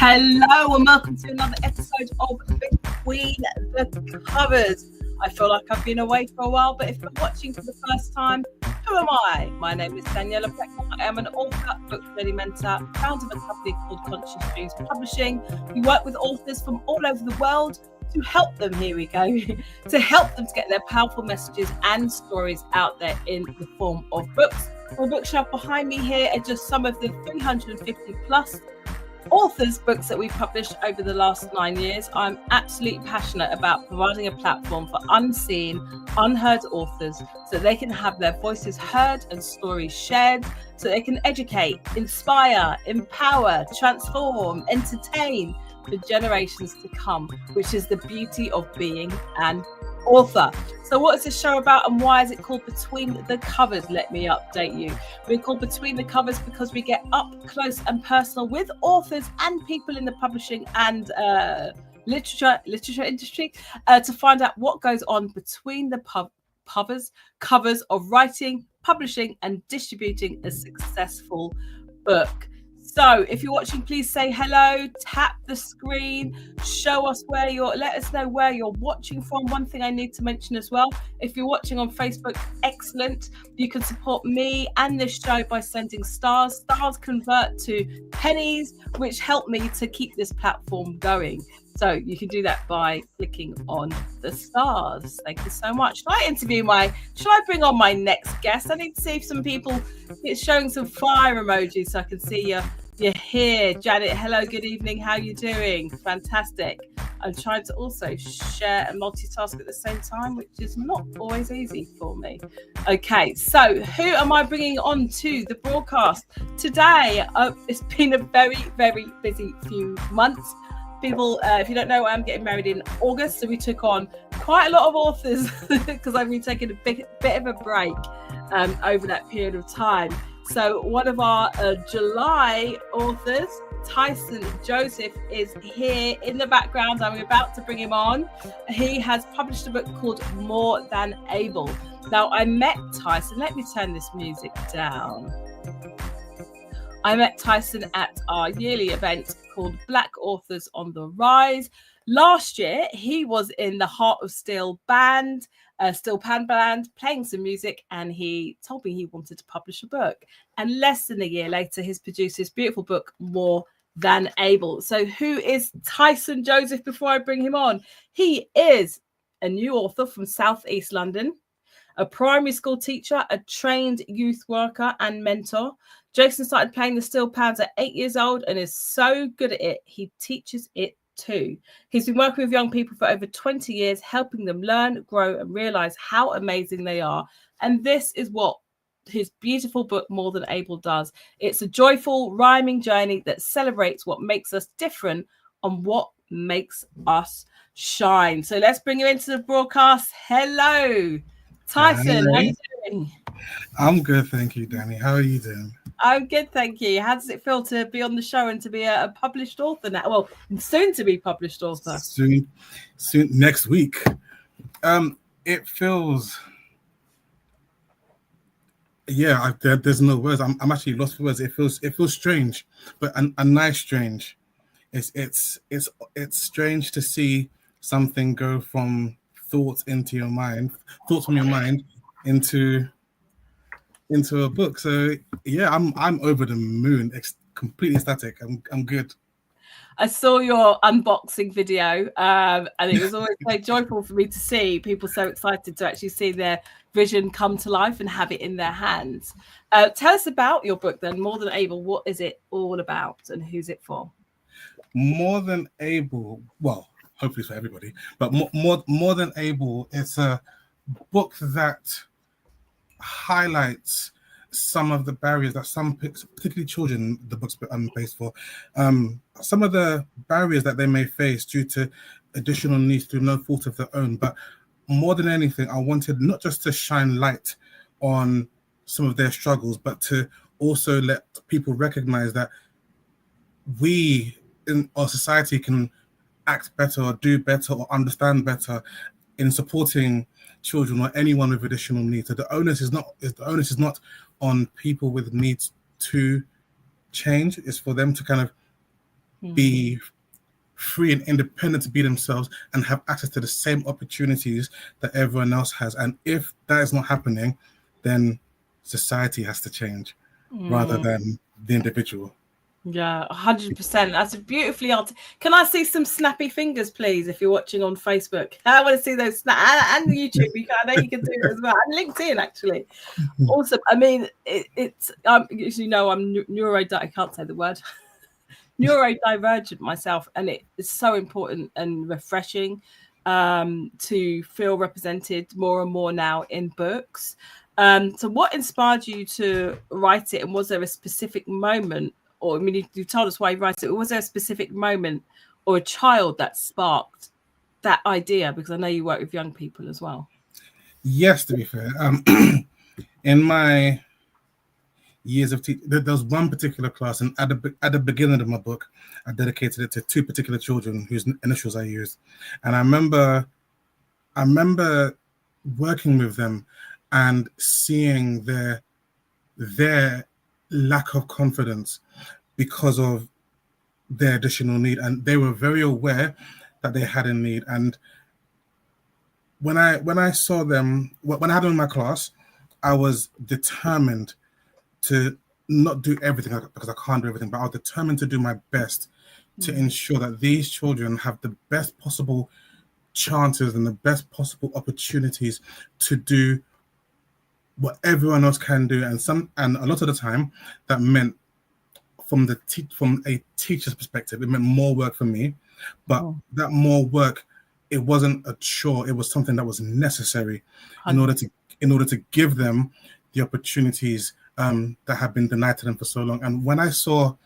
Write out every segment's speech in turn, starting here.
Hello and welcome to another episode of Between the Covers. I feel like I've been away for a while, but if you're watching for the first time, who am I? My name is Blechner. I am an author, book journey mentor, founder of a company called Conscious Dreams Publishing. We work with authors from all over the world to help them, here we go, to help them to get their powerful messages and stories out there in the form of books. My bookshelf behind me here are just some of the 350 plus authors' books that we've published over the last 9 years. I'm absolutely passionate about providing a platform for unseen, unheard authors so they can have their voices heard and stories shared, so they can educate, inspire, empower, transform, entertain for generations to come, which is the beauty of being an author. So what is this show about and why is it called Between the Covers? Let me update you. We're called Between the Covers because we get up close and personal with authors and people in the publishing and literature industry to find out what goes on between the covers of writing, publishing and distributing a successful book. So if you're watching, please say hello, tap the screen, show us let us know where you're watching from. One thing I need to mention as well, if you're watching on Facebook, excellent. You can support me and this show by sending stars. Stars convert to pennies, which help me to keep this platform going. So you can do that by clicking on the stars. Thank you so much. Should I bring on my next guest? I need to see if some people it's showing some fire emojis so I can see you're here. Janet, hello, good evening. How are you doing? Fantastic. I'm trying to also share and multitask at the same time, which is not always easy for me. Okay, so who am I bringing on to the broadcast today? It's been a very, very busy few months. People, if you don't know, I'm getting married in August, so we took on quite a lot of authors because I've been taking a bit of a break over that period of time. So one of our July authors, Tyson Joseph, is here in the background. I'm about to bring him on. He has published a book called More Than Able. Now, I met Tyson. Let me turn this music down. I met Tyson at our yearly event called Black Authors on the Rise. Last year, he was in the Heart of Steel band, Steel Pan band, playing some music, and he told me he wanted to publish a book. And less than a year later, he's produced his beautiful book, More Than Able. So who is Tyson Joseph before I bring him on? He is a new author from South East London, a primary school teacher, a trained youth worker and mentor. Jason started playing the steel pans at 8 years old and is so good at it, he teaches it too. He's been working with young people for over 20 years, helping them learn, grow, and realize how amazing they are. And this is what his beautiful book, More Than Able, does. It's a joyful, rhyming journey that celebrates what makes us different and what makes us shine. So let's bring him into the broadcast. Hello, Tyson. Hi. How are you doing? I'm good, thank you, Danny. How are you doing? I'm good, thank you. How does it feel to be on the show and to be a published author now? Well, soon to be published author. Soon next week. It feels, there's no words. I'm actually lost for words. It feels strange, but a nice strange. It's strange to see something go from thoughts from your mind into a book. So yeah, I'm over the moon, completely ecstatic. I'm good. I saw your unboxing video and it was always so joyful for me to see people so excited to actually see their vision come to life and have it in their hands. Tell us about your book then, More Than Able. What is it all about and who's it for? More Than Able, well, hopefully it's for everybody, but more Than Able, it's a book that highlights some of the barriers that some, particularly children, the book's based for, some of the barriers that they may face due to additional needs through no fault of their own. But more than anything, I wanted not just to shine light on some of their struggles, but to also let people recognize that we in our society can act better or do better or understand better in supporting children or anyone with additional needs. So the onus is not on people with needs to change. It's for them to kind of be free and independent to be themselves and have access to the same opportunities that everyone else has. And if that is not happening, then society has to change rather than the individual. Yeah, 100%. That's a beautifully Can I see some snappy fingers, please, if you're watching on Facebook? I want to see those and YouTube. I know you can do it as well. And LinkedIn, actually. Awesome. I mean, it's as you know, I'm I can't say the word. Neurodivergent myself, and it is so important and refreshing to feel represented more and more now in books. So what inspired you to write it, and was there a specific moment, or I mean, you told us why you write it, was there a specific moment or a child that sparked that idea? Because I know you work with young people as well. Yes, to be fair, in my years of teaching, there was one particular class, and at the beginning of my book, I dedicated it to two particular children whose initials I used. And I remember working with them and seeing their lack of confidence because of their additional need, and they were very aware that they had a need. And when I saw them, when I had them in my class, I was determined to not do everything because I can't do everything, but I was determined to do my best to ensure that these children have the best possible chances and the best possible opportunities to do what everyone else can do. And a lot of the time that meant, from a teacher's perspective, it meant more work for me, but that more work, it wasn't a chore, it was something that was necessary in order to give them the opportunities that have been denied to them for so long. And when I saw,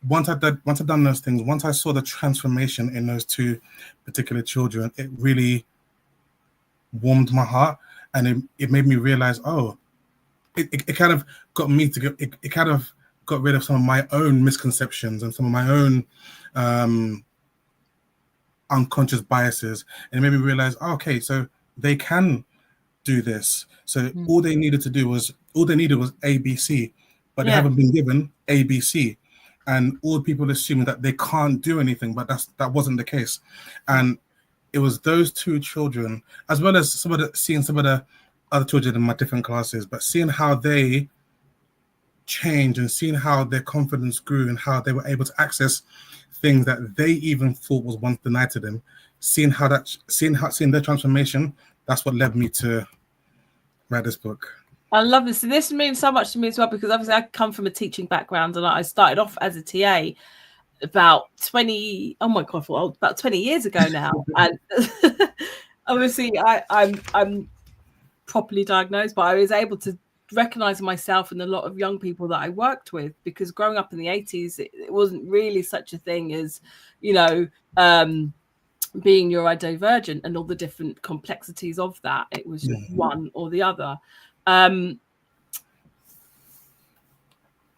once I'd done those things, once I saw the transformation in those two particular children, it really warmed my heart, and it made me realize, it kind of got me to go, it kind of got rid of some of my own misconceptions and some of my own unconscious biases, and it made me realize, okay, so they can do this. So all they needed was ABC, but they haven't been given ABC, and all people assuming that they can't do anything, but that wasn't the case. And it was those two children, as well as seeing some of the other children in my different classes, but seeing how they changed and seeing how their confidence grew and how they were able to access things that they even thought was once denied to them, seeing their transformation, that's what led me to write this book. I love this. And this means so much to me as well, because obviously I come from a teaching background, and I started off as a TA about 20 years ago now. And obviously I'm properly diagnosed, but I was able to recognize myself in a lot of young people that I worked with, because growing up in the 80s, it wasn't really such a thing as, being neurodivergent and all the different complexities of that. It was just one or the other. And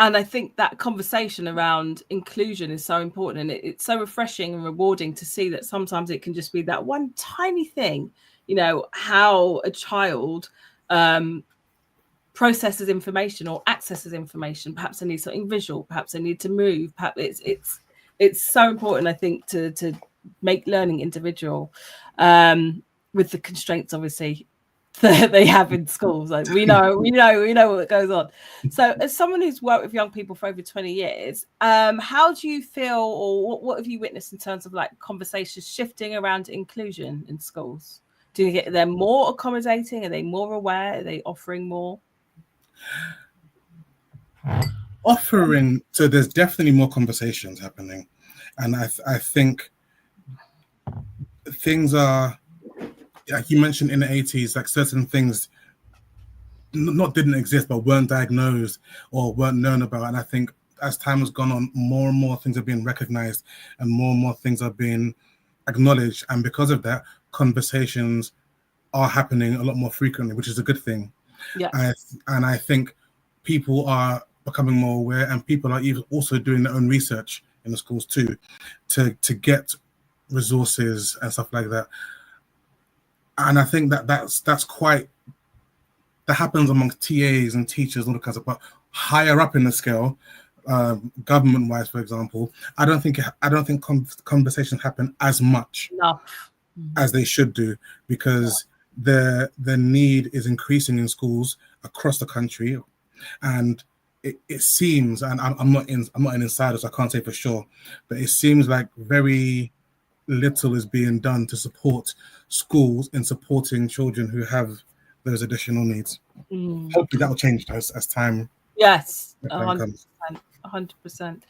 I think that conversation around inclusion is so important, and it's so refreshing and rewarding to see that sometimes it can just be that one tiny thing, how a child processes information or accesses information. Perhaps they need something visual, perhaps they need to move, perhaps it's so important, I think, to make learning individual with the constraints, obviously, that they have in schools. Like we know what goes on. So as someone who's worked with young people for over 20 years, how do you feel, or what have you witnessed in terms of like conversations shifting around inclusion in schools? Do you get them more accommodating? Are they more aware? Are they offering more? So there's definitely more conversations happening, and I think things are, like you mentioned, in the 80s, like certain things not didn't exist but weren't diagnosed or weren't known about. And I think as time has gone on, more and more things are being recognized and more things are being acknowledged, and because of that, conversations are happening a lot more frequently, which is a good thing. And I think people are becoming more aware, and people are even also doing their own research in the schools too, to get resources and stuff like that. And I think that happens amongst TAs and teachers and all the kinds of, but higher up in the scale, government-wise, for example, I don't think conversations happen as much as they should do, because the need is increasing in schools across the country, and it seems, and I'm not an insider, so I can't say for sure, but it seems like very little is being done to support schools in supporting children who have those additional needs. Hopefully that will change as time. Yes, 100%. 100%.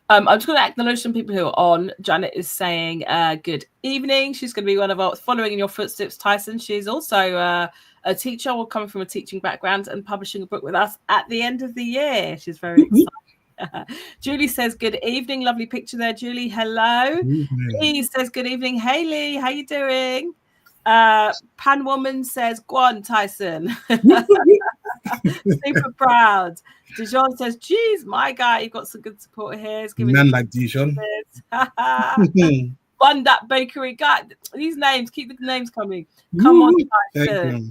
I'm just going to acknowledge some people who are on. Janet is saying good evening. She's going to be one of our following in your footsteps, Tyson. She's also a teacher, or coming from a teaching background, and publishing a book with us at the end of the year. She's very excited. Julie says good evening. Lovely picture there, Julie. Hello. Lee says good evening. Haley, how you doing? Pan Woman says go on, Tyson. Super proud. Dijon says, geez, my guy, you've got some good support here. It's giving man like Dijon. Fund that bakery guy. These names, keep the names coming. Come on, Tyson.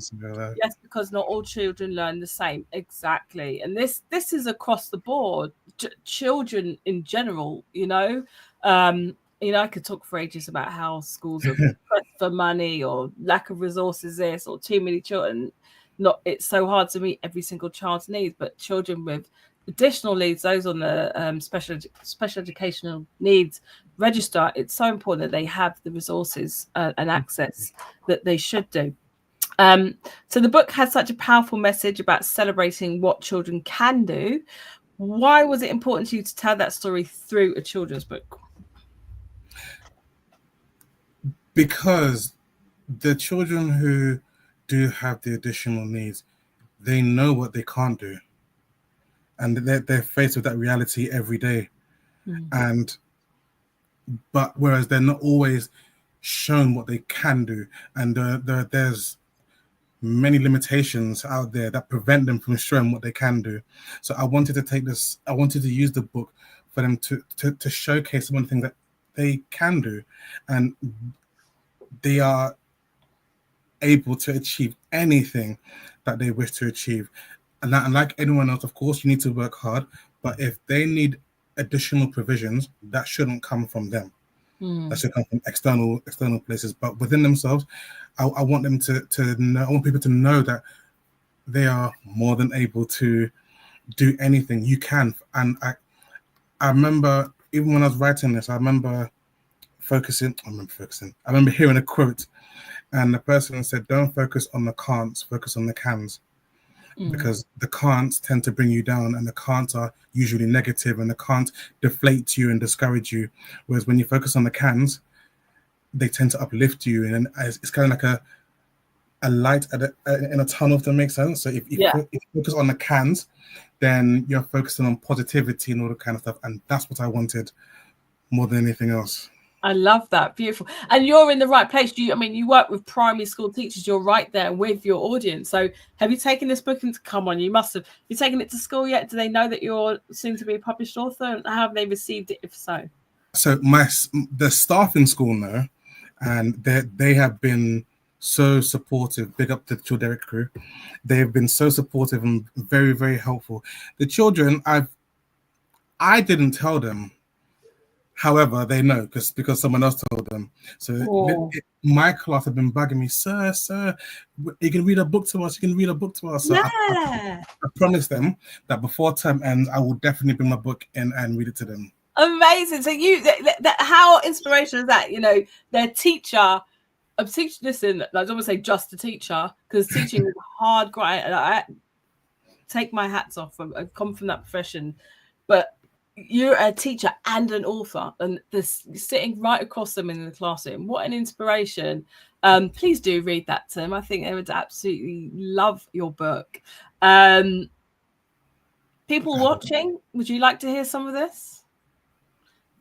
Yes, because not all children learn the same. Exactly. And this is across the board. Children in general, you know, I could talk for ages about how schools are pressed for money, or lack of resources, this, or too many children. It's so hard to meet every single child's needs, but children with additional needs, those on the special educational needs register, it's so important that they have the resources and access that they should do. So the book has such a powerful message about celebrating what children can do. Why was it important to you to tell that story through a children's book? Because the children who do have the additional needs, they know what they can't do, and they're faced with that reality every day. But whereas they're not always shown what they can do, and there's many limitations out there that prevent them from showing what they can do. So I wanted to use the book for them to showcase some of the things that they can do, and they are able to achieve anything that they wish to achieve. And like anyone else, of course, you need to work hard, but if they need additional provisions, that shouldn't come from them. That should come from external places. But within themselves, I want them to know, I want people to know that they are more than able to do anything. You can. And I remember, even when I was writing this, I remember hearing a quote, and the person said, don't focus on the can'ts, focus on the cans. Because the can'ts tend to bring you down, and the can'ts are usually negative, and the can't deflate you and discourage you. Whereas when you focus on the cans, they tend to uplift you. And it's kind of like a light in a tunnel, if that makes sense. So if you focus on the cans, then you're focusing on positivity and all that kind of stuff. And that's what I wanted more than anything else. I love that. Beautiful. And you're in the right place. You work with primary school teachers. You're right there with your audience. So have you taken this book into, come on, you must have. You taken it to school yet? Do they know that you're soon to be a published author? How have they received it, if so? So the staff in school know, and they have been so supportive. Big up to the Childeric crew. They have been so supportive and very, very helpful. The children, I didn't tell them. However, they know because someone else told them. So my class have been bugging me, sir, you can read a book to us. So I promised them that before term ends, I will definitely bring my book in and read it to them. Amazing. So how inspirational is that? Their teacher, listen, I don't want to say just a teacher, because teaching is hard grind. I take my hats off. I've come from that profession, but you're a teacher and an author, and this sitting right across them in the classroom. What an inspiration. Please do read that to them. I think they would absolutely love your book. People watching, would you like to hear some of this?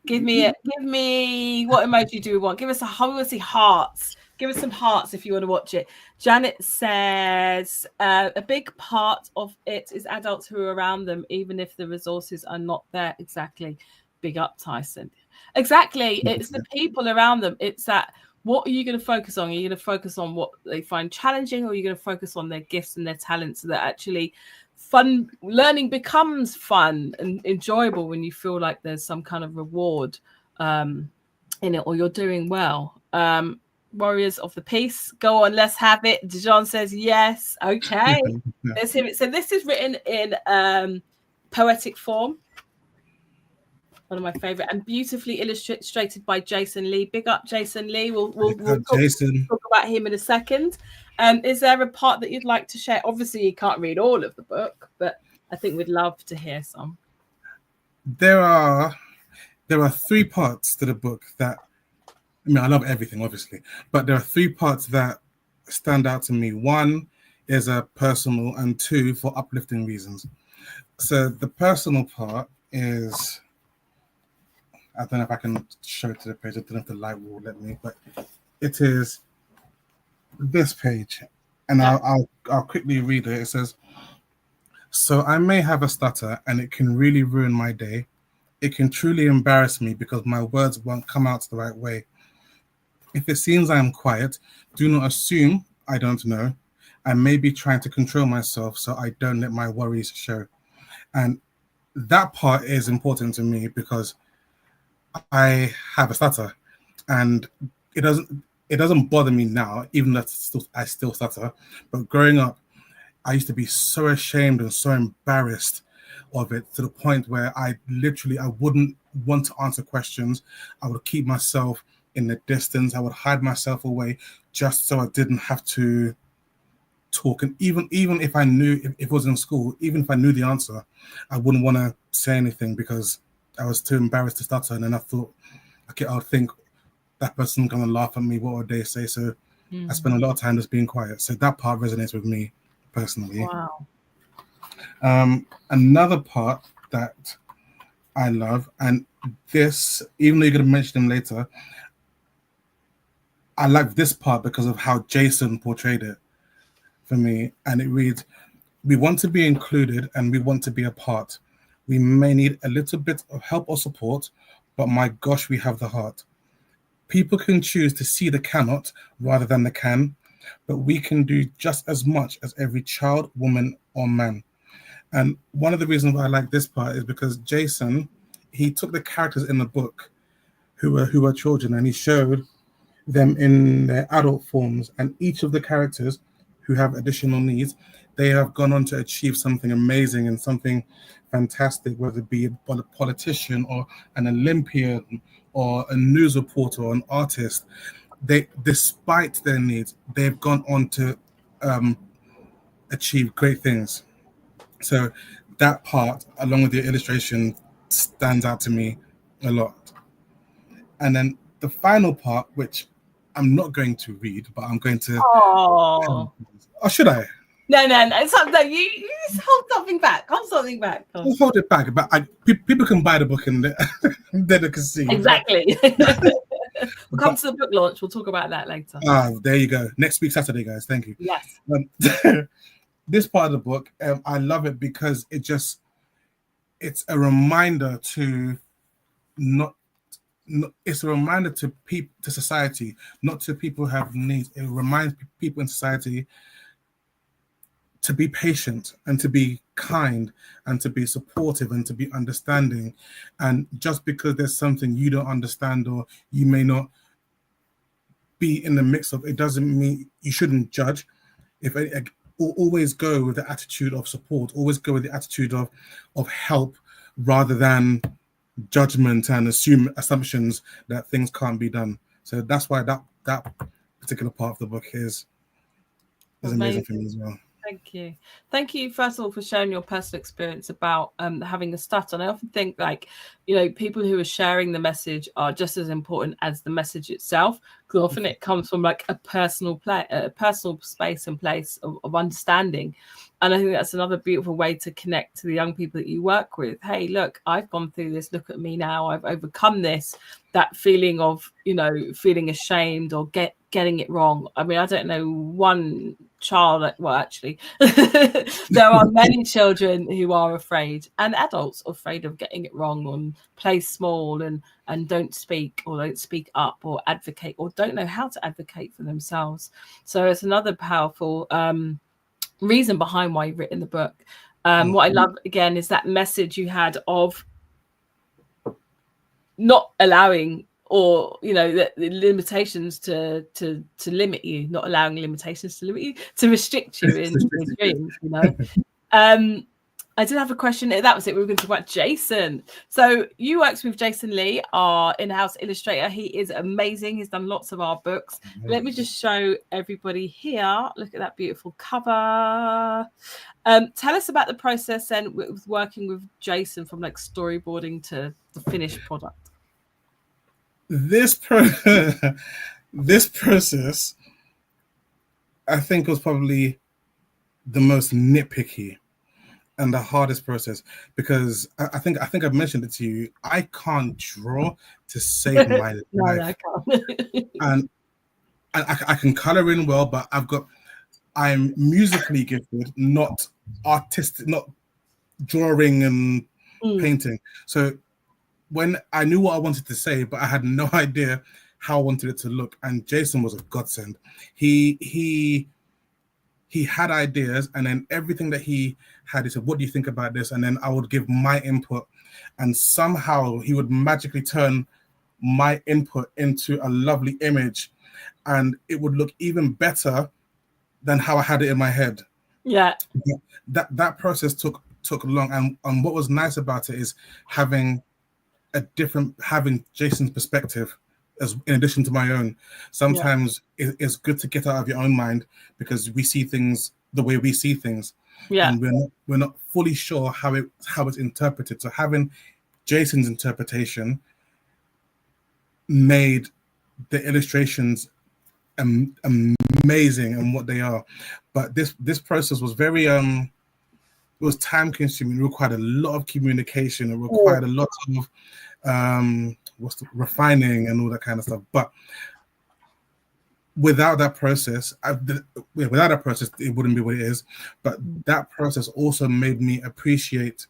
Give me what emoji do we want? Give us we want to see hearts. Give us some hearts if you want to watch it. Janet says a big part of it is adults who are around them, even if the resources are not there. Exactly. Big up, Tyson. Exactly. It's the people around them. It's that what are you going to focus on? Are you going to focus on what they find challenging, or are you going to focus on their gifts and their talents, so that actually fun learning becomes fun and enjoyable when you feel like there's some kind of reward in it, or you're doing well? Warriors of the Peace, go on, let's have it. Dijon says yes. Okay, let's hear it. So this is written in poetic form, one of my favorite, and beautifully illustrated by Jason Lee. Big up Jason Lee. We'll talk about him in a second. Is there a part that you'd like to share? Obviously you can't read all of the book, but I think we'd love to hear some. There are 3 parts to the book that, I mean, I love everything, obviously, but there are 3 parts that stand out to me. 1 is a personal, and 2 for uplifting reasons. So the personal part is, I don't know if I can show it to the page. I don't know if the light will let me, but it is this page, and I'll quickly read it. It says, "So I may have a stutter, and it can really ruin my day. It can truly embarrass me because my words won't come out the right way. If it seems I am quiet, do not assume I don't know. I may be trying to control myself so I don't let my worries show." And that part is important to me because I have a stutter, and it doesn't bother me now, even though I still stutter. But growing up, I used to be so ashamed and so embarrassed of it, to the point where I wouldn't want to answer questions. I would keep myself in the distance. I would hide myself away just so I didn't have to talk. And even if I knew, if it was in school, even if I knew the answer, I wouldn't want to say anything because I was too embarrassed to stutter. And then I thought, okay, I'll think that person's gonna laugh at me. What would they say? So I spent a lot of time just being quiet. So that part resonates with me personally. Wow. Another part that I love, and this, even though you're gonna mention him later, I like this part because of how Jason portrayed it for me. And it reads, "We want to be included and we want to be a part. We may need a little bit of help or support, but my gosh, we have the heart. People can choose to see the cannot rather than the can, but we can do just as much as every child, woman, or man." And one of the reasons why I like this part is because Jason, he took the characters in the book who were children, and he showed them in their adult forms, and each of the characters who have additional needs, they have gone on to achieve something amazing and something fantastic, whether it be a politician or an Olympian or a news reporter or an artist. They, despite their needs, they've gone on to achieve great things. So that part, along with the illustration, stands out to me a lot. And then the final part, which I'm not going to read, but I'm going to... Oh, should I? No. Something you just hold something back. I'll hold it back, but people can buy the book and then they can see. Exactly. We'll come to the book launch. We'll talk about that later. There you go. Next week, Saturday, guys. Thank you. Yes. This part of the book, I love it because it's a reminder to it's a reminder to society, not to people who have needs. It reminds people in society to be patient and to be kind and to be supportive and to be understanding. And just because there's something you don't understand or you may not be in the mix of, it doesn't mean you shouldn't judge. Always go with the attitude of support, always go with the attitude of help rather than judgment and assumptions that things can't be done. So that's why that particular part of the book is amazing for me as well. Thank you first of all for sharing your personal experience about having a stutter. And I often think, like, people who are sharing the message are just as important as the message itself, because often it comes from like a personal space and place of understanding. And I think that's another beautiful way to connect to the young people that you work with. Hey, look, I've gone through this. Look at me now. I've overcome this. That feeling of, feeling ashamed or getting it wrong. I mean, I don't know one child, well, actually, there are many children who are afraid, and adults afraid of getting it wrong, and play small and don't speak up or advocate, or don't know how to advocate for themselves. So it's another powerful reason behind why you've written the book. What I love again is that message you had of not allowing, or the limitations to limit you, not allowing limitations to limit you, to restrict you in your dreams. I did have a question. That was it. We were going to talk about Jason. So you worked with Jason Lee, our in-house illustrator. He is amazing. He's done lots of our books. Let me just show everybody here. Look at that beautiful cover. Tell us about the process then with working with Jason, from like storyboarding to the finished product. This process, I think, was probably the most nitpicky and the hardest process, because I think I've mentioned it to you. I can't draw to save my life. No, I can't. and I can color in well, but I'm musically gifted, not artistic, not drawing and painting. So when I knew what I wanted to say, but I had no idea how I wanted it to look, and Jason was a godsend. He had ideas, and then everything that he had, he said, "What do you think about this?" And then I would give my input, and somehow he would magically turn my input into a lovely image, and it would look even better than how I had it in my head. Yeah. That process took long, and what was nice about it is having Jason's perspective as in addition to my own. Sometimes it's good to get out of your own mind, because we see things the way we see things, and we're not fully sure how it's interpreted. So having Jason's interpretation made the illustrations amazing and what they are. But this process was very it was time consuming. It required a lot of communication. It required a lot of refining and all that kind of stuff. But without that process, it wouldn't be what it is. But that process also made me appreciate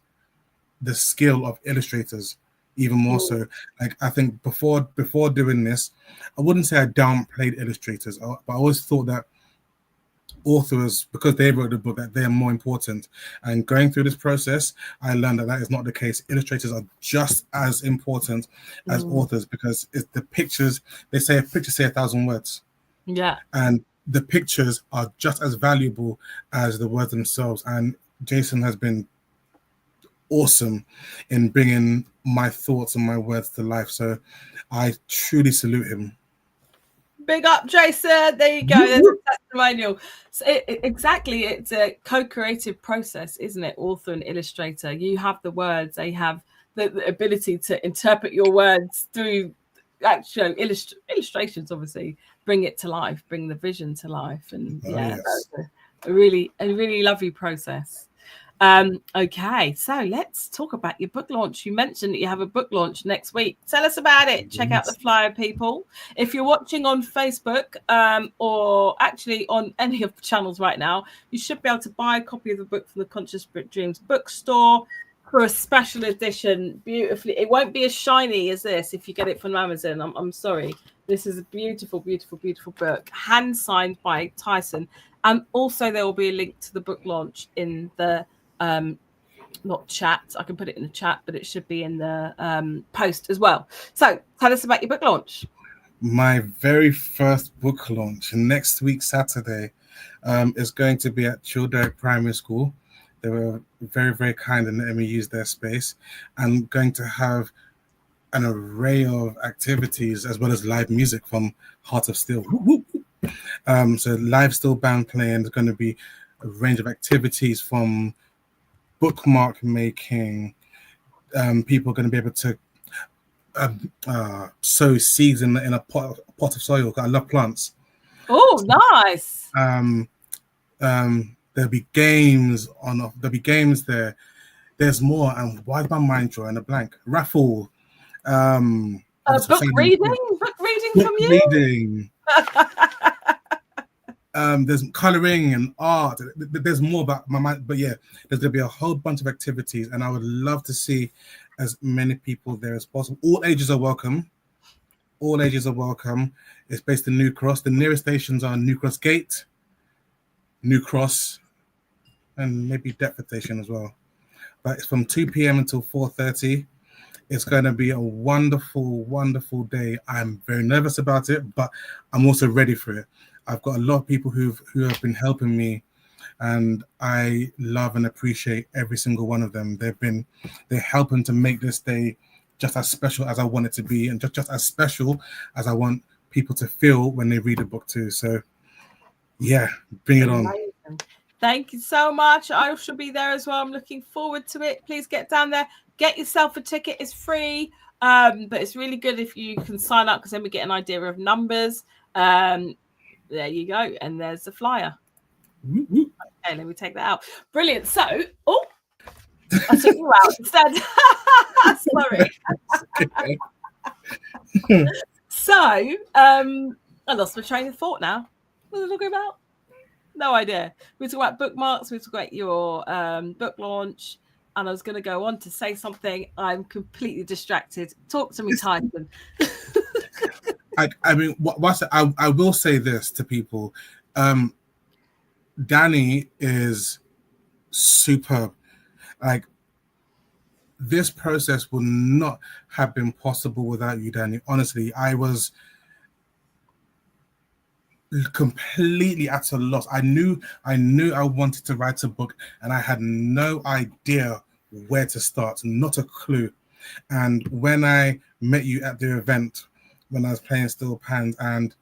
the skill of illustrators even more so. Like, I think before doing this, I wouldn't say I downplayed illustrators, but I always thought that authors, because they wrote the book, that they're more important. And going through this process, I learned that is not the case. Illustrators are just as important as authors, because it's the pictures. They say a picture say 1,000 words. Yeah. And the pictures are just as valuable as the words themselves. And Jason has been awesome in bringing my thoughts and my words to life. So I truly salute him. Big up, Jason. There you go. There's a testimonial. So exactly. It's a co-creative process, isn't it? Author and illustrator. You have the words. They have the ability to interpret your words through actual illustrations, obviously. Bring it to life. Bring the vision to life. And that's a really lovely process. Okay, so let's talk about your book launch. You mentioned that you have a book launch next week. Tell us about it. Check out the flyer, people. If you're watching on Facebook or actually on any of the channels right now, you should be able to buy a copy of the book from the Conscious Dreams bookstore for a special edition. Beautifully, it won't be as shiny as this if you get it from Amazon. I'm sorry. This is a beautiful, beautiful, beautiful book, hand signed by Tyson. And also there will be a link to the book launch in the not chat, I can put it in the chat, but it should be in the post as well. So tell us about your book launch. My very first book launch next week, Saturday, is going to be at Childerick Primary School. They were very, very kind and let me use their space. I'm going to have an array of activities as well as live music from Heart of Steel. So live steel band playing. There's going to be a range of activities from bookmark making. People are going to be able to sow seeds in a pot of soil. I love plants. Oh, nice. There'll be games there. There's more. And why is my mind drawing a blank? Raffle. Book reading from you. Reading. There's coloring and art. There's more about my mind, but yeah, there's gonna be a whole bunch of activities, and I would love to see as many people there as possible. All ages are welcome. All ages are welcome. It's based in New Cross. The nearest stations are New Cross Gate, New Cross, and maybe Deptford Station as well. But it's from 2 p.m. until 4:30. It's going to be a wonderful, wonderful day. I'm very nervous about it, but I'm also ready for it. I've got a lot of people who have been helping me, and I love and appreciate every single one of them. They're helping to make this day just as special as I want it to be, and just as special as I want people to feel when they read the book too. So yeah, bring it on. Thank you so much. I shall be there as well. I'm looking forward to it. Please get down there. Get yourself a ticket. It's free, but it's really good if you can sign up, because then we get an idea of numbers. There you go. And there's the flyer. Okay, let me take that out. Brilliant. So, I took you out instead. Sorry. So, I lost my train of thought now. What was I talking about? No idea. We talk about bookmarks. We talk about your book launch. And I was going to go on to say something. I'm completely distracted. Talk to me, Tyson. I mean, I will say this to people. Danny is superb. Like, this process would not have been possible without you, Danny. Honestly, I was completely at a loss. I knew I wanted to write a book, and I had no idea where to start, not a clue. And when I met you at the event, when I was playing Steel Pans, and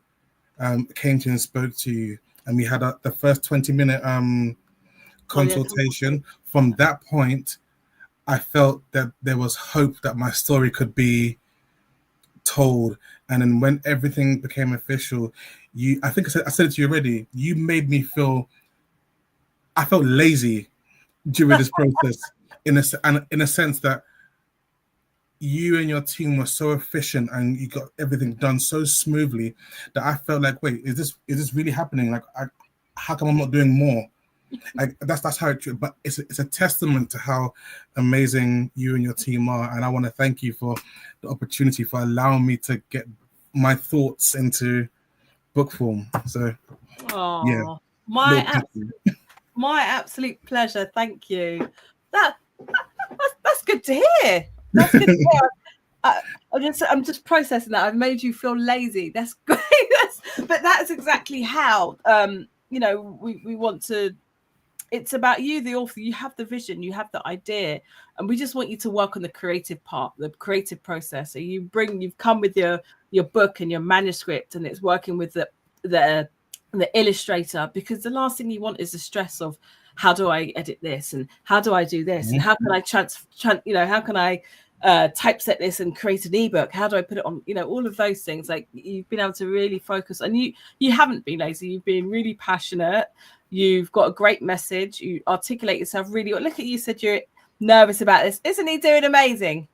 came to you and spoke to you, and we had the first 20-minute consultation. From that point, I felt that there was hope that my story could be told. And then when everything became official, I think I said it to you already, you made me feel, I felt lazy during this process in a sense that you and your team were so efficient and you got everything done so smoothly that I felt like, wait, is this really happening? Like, how come I'm not doing more? Like, that's how it. But it's a testament to how amazing you and your team are, and I want to thank you for the opportunity, for allowing me to get my thoughts into book form. So, yeah, my absolute pleasure. Thank you. That's good to hear. That's good to hear. I'm just processing that. I've made you feel lazy. That's great. But that's exactly how we want to. It's about you, the author. You have the vision, you have the idea, and we just want you to work on the creative part, the creative process. So you've come with your book and your manuscript, and it's working with the illustrator, because the last thing you want is the stress of, how do I edit this, and how do I do this, and how can I how can I typeset this and create an ebook? How do I put it on? All of those things. Like, you've been able to really focus, and you haven't been lazy. You've been really passionate. You've got a great message. You articulate yourself really well. Look at you, said you're nervous about this. Isn't he doing amazing?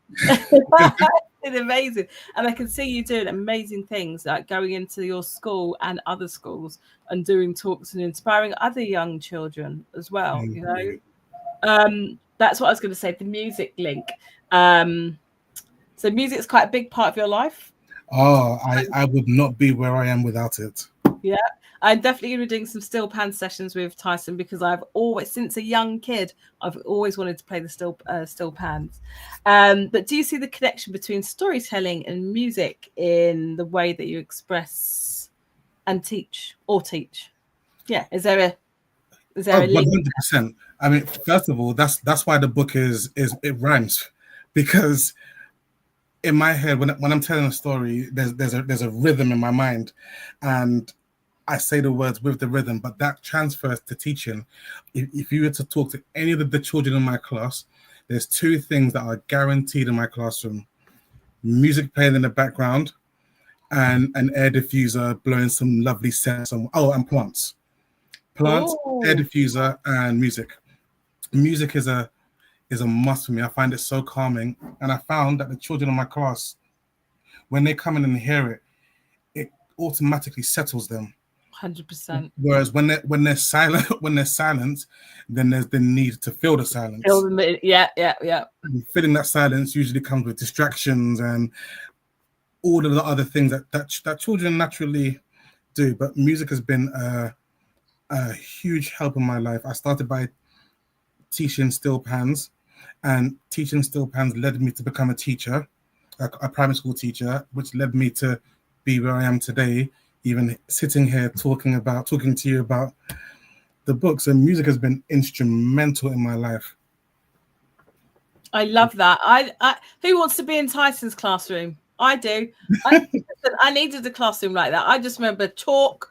It's amazing. And I can see you doing amazing things, like going into your school and other schools and doing talks and inspiring other young children as well. That's what I was going to say, the music link. So music's quite a big part of your life. I would not be where I am without it. Yeah, I'm definitely going to be doing some steel pan sessions with Tyson, because I've always, since a young kid, I've always wanted to play the steel pans. But do you see the connection between storytelling and music in the way that you express and teach? Yeah, is there a link? 100%. I mean, first of all, that's why the book is it rhymes, because in my head, when I'm telling a story, there's a rhythm in my mind, and I say the words with the rhythm, but that transfers to teaching. If you were to talk to any of the children in my class, there's two things that are guaranteed in my classroom: music playing in the background, and an air diffuser blowing some lovely scents. And plants, air diffuser, and music. Music is a must for me. I find it so calming, and I found that the children in my class, when they come in and hear it, it automatically settles them. 100%. Whereas when they're silent, then there's the need to fill the silence. Yeah. And filling that silence usually comes with distractions and all of the other things that children naturally do. But music has been a huge help in my life. I started by teaching steel pans, and teaching steel pans led me to become a teacher, a primary school teacher, which led me to be where I am today, even sitting here talking to you about the books. And music has been instrumental in my life. I love that. I who wants to be in Tyson's classroom? I do. I needed a classroom like that. I just remember chalkboard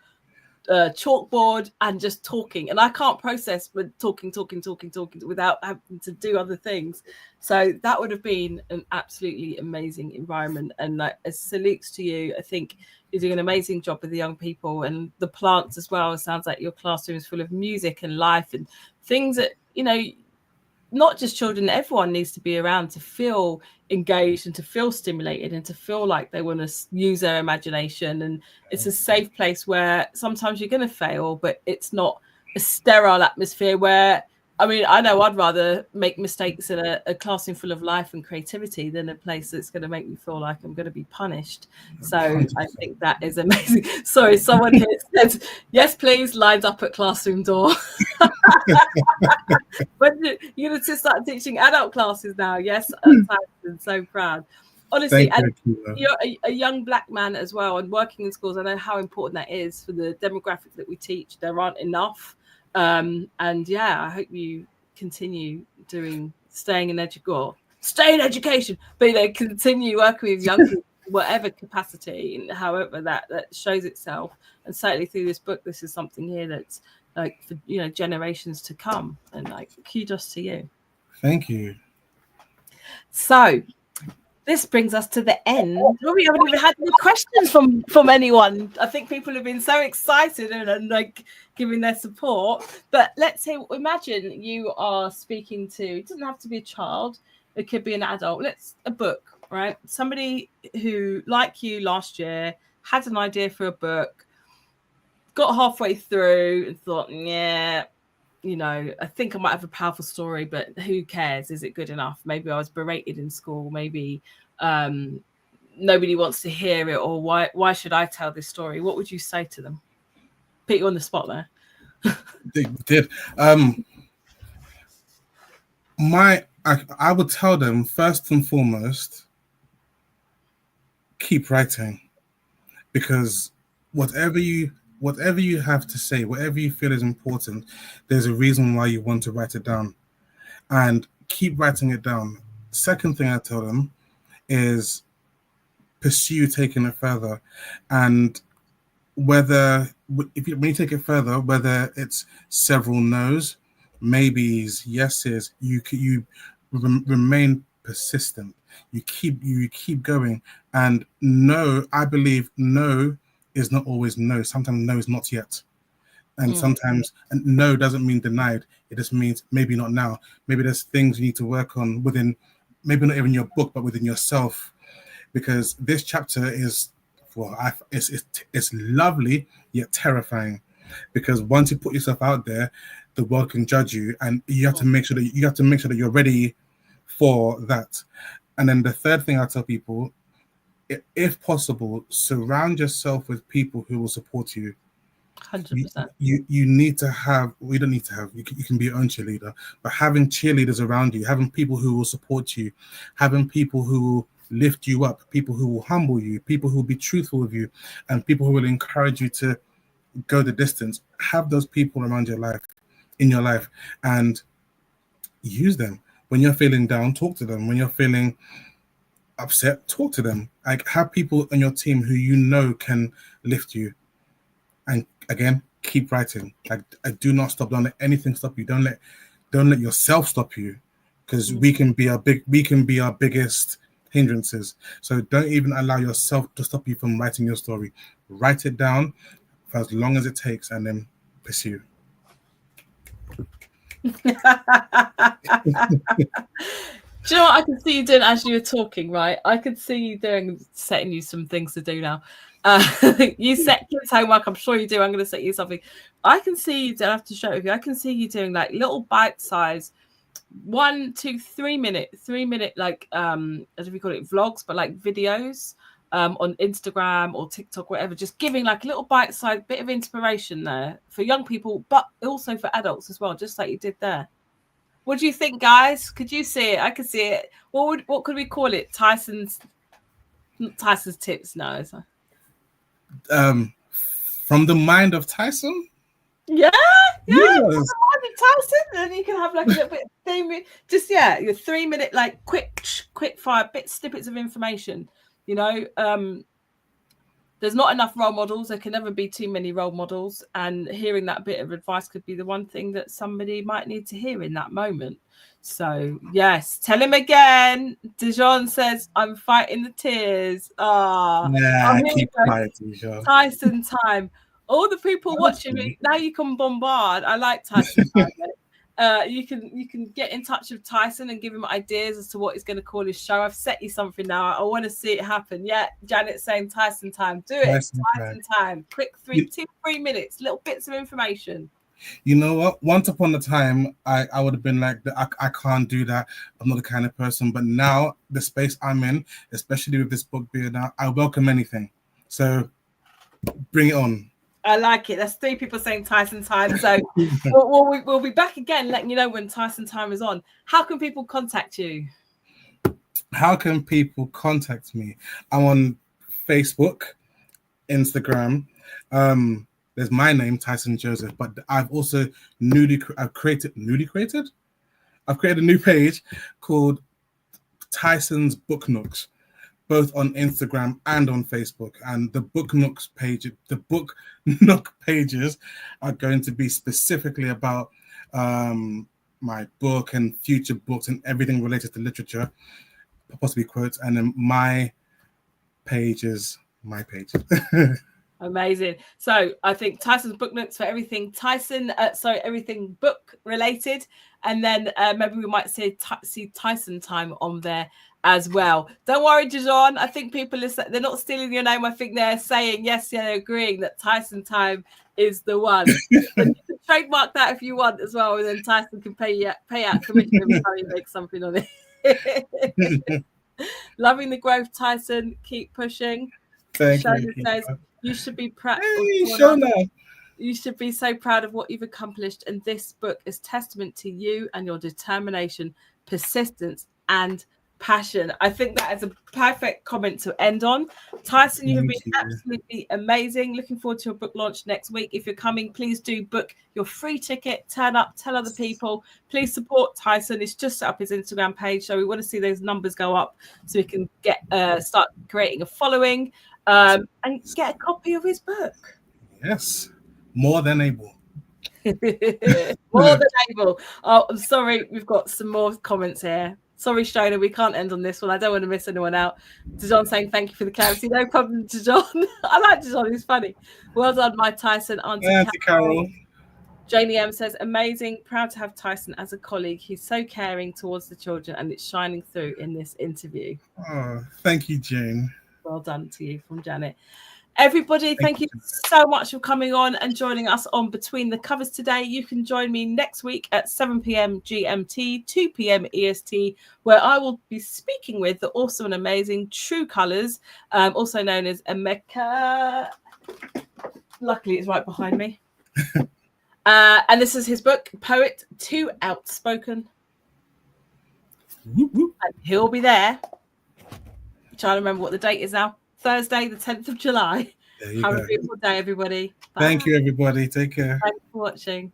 and just talking, and I can't process with talking without having to do other things. So that would have been an absolutely amazing environment, and like a salutes to you. I think you're doing an amazing job with the young people and the plants as well. It sounds like your classroom is full of music and life and things that, you know, not just children, everyone needs to be around to feel engaged and to feel stimulated and to feel like they want to use their imagination. And it's a safe place where sometimes you're going to fail, but it's not a sterile atmosphere where, I mean, I know I'd rather make mistakes in a classroom full of life and creativity than a place that's going to make me feel like I'm going to be punished. So 100%. I think that is amazing. Sorry, someone here said, yes, please, lines up at classroom door. When you're going to start teaching adult classes now? Yes, I'm so proud. Honestly, and you're a young Black man as well, and working in schools, I know how important that is for the demographic that we teach. There aren't enough. And yeah, I hope you continue staying in education, but you know, continue working with young people, whatever capacity and however that shows itself. And certainly through this book, this is something here that's like for, you know, generations to come. And like, kudos to you. Thank you. So this brings us to the end. We haven't even had any questions from anyone. I think people have been so excited and like giving their support. But let's say, imagine you are speaking to, it doesn't have to be a child, it could be an adult. A book, right? Somebody who, like you last year, had an idea for a book, got halfway through and thought, yeah, you know, I think I might have a powerful story, but who cares? Is it good enough? Maybe I was berated in school. Maybe nobody wants to hear it, or why should I tell this story? What would you say to them? Put you on the spot there. They did. I would tell them, first and foremost, keep writing, because whatever you have to say, whatever you feel is important, there's a reason why you want to write it down, and keep writing it down. Second thing I tell them is pursue taking it further, and when you take it further, whether it's several no's, maybes, yeses, you remain persistent. You keep going, and no, I believe no is not always no. Sometimes no is not yet. And sometimes no doesn't mean denied. It just means maybe not now. Maybe there's things you need to work on within, maybe not even your book, but within yourself. Because this chapter is, well, it's lovely yet terrifying. Because once you put yourself out there, the world can judge you, and you have to make sure that you're ready for that. And then the third thing I tell people, if possible, surround yourself with people who will support you. 100%. You need to have, we don't need to have, you can be your own cheerleader, but having cheerleaders around you, having people who will support you, having people who will lift you up, people who will humble you, people who will be truthful with you, and people who will encourage you to go the distance. Have those people around in your life, and use them. When you're feeling down, talk to them. When you're feeling upset, talk to them. Like, have people on your team who you know can lift you. And again, keep writing. Like, I do not stop. Don't let anything stop you. Don't let yourself stop you, because we can be our biggest hindrances. So don't even allow yourself to stop you from writing your story. Write it down for as long as it takes, and then pursue. Do you know what I can see you doing as you were talking, right? I could see you setting you some things to do now. You set kids homework, I'm sure you do. I'm going to set you something. I can see you, don't have to show it with you. I can see you doing like little bite-sized 1, 2, 3 minute, like as if we call it vlogs, but like videos on Instagram or TikTok, whatever, just giving like a little bite-sized bit of inspiration there for young people, but also for adults as well, just like you did there. What do you think, guys? Could you see it? I could see it. What could we call it? Tyson's tips? No. From the mind of Tyson. Yeah. Yes. Tyson, and you can have like a little bit of theme, just your 3 minute like quick fire snippets of information. You know, there's not enough role models. There can never be too many role models, and hearing that bit of advice could be the one thing that somebody might need to hear in that moment. So yes, tell him again. Dijon says, "I'm fighting the tears." Keep quiet, Dijon. Tyson time. All the people watching me now, you can bombard. I like Tyson time. You can get in touch with Tyson and give him ideas as to what he's going to call his show. I've set you something now. I want to see it happen. Yeah, Janet's saying Tyson time. Do it. Tyson time. Quick 3 minutes, little bits of information. You know what? Once upon a time, I would have been like, I can't do that. I'm not the kind of person. But now, the space I'm in, especially with this book being out, I welcome anything. So bring it on. I like it. That's 3 people saying Tyson time. So we'll be back again, letting you know when Tyson time is on. How can people contact you? How can people contact me? I'm on Facebook, Instagram. There's my name, Tyson Joseph, but I've also created a new page called Tyson's Book Nooks, both on Instagram and on Facebook. And the Book Nook pages are going to be specifically about my book and future books and everything related to literature, possibly quotes. And then my page is my page. Amazing. So I think Tyson's Book Nooks for everything everything book related, and then maybe we might see Tyson time on there as well. Don't worry, Dijon. I think people they're not stealing your name. I think they're saying yes, they're agreeing that Tyson time is the one. You can trademark that if you want as well, and then Tyson can pay out commission every time you make something on it. Loving the growth, Tyson. Keep pushing. Thank you. Says, you should be proud. You should be so proud of what you've accomplished, and this book is testament to you and your determination, persistence, and passion. I think that is a perfect comment to end on. Tyson, you have been absolutely amazing. Looking forward to your book launch next week. If you're coming, please do book your free ticket. Turn up, tell other people. Please support Tyson. He's just set up his Instagram page, so we want to see those numbers go up so we can start creating a following. And get a copy of his book. Yes, more than able. More than able. Oh, I'm sorry, we've got some more comments here. Sorry, Shona, we can't end on this one. I don't want to miss anyone out. Dijon saying thank you for the clarity. No problem, Dijon. I like Dijon. He's funny. Well done, my Tyson. Auntie Carol. Janie M says, amazing. Proud to have Tyson as a colleague. He's so caring towards the children, and it's shining through in this interview. Oh, thank you, Jane. Well done to you from Janet. Everybody, thank you so much for coming on and joining us on Between the Covers today. You can join me next week at 7 p.m. GMT, 2 p.m. EST, where I will be speaking with the awesome and amazing True Colors, also known as Emeka. Luckily, it's right behind me. And this is his book, Poet Too Outspoken. And he'll be there. Trying to remember what the date is now. Thursday, the 10th of July. Have a beautiful day, everybody. Bye. Thank you, everybody. Take care. Thanks for watching.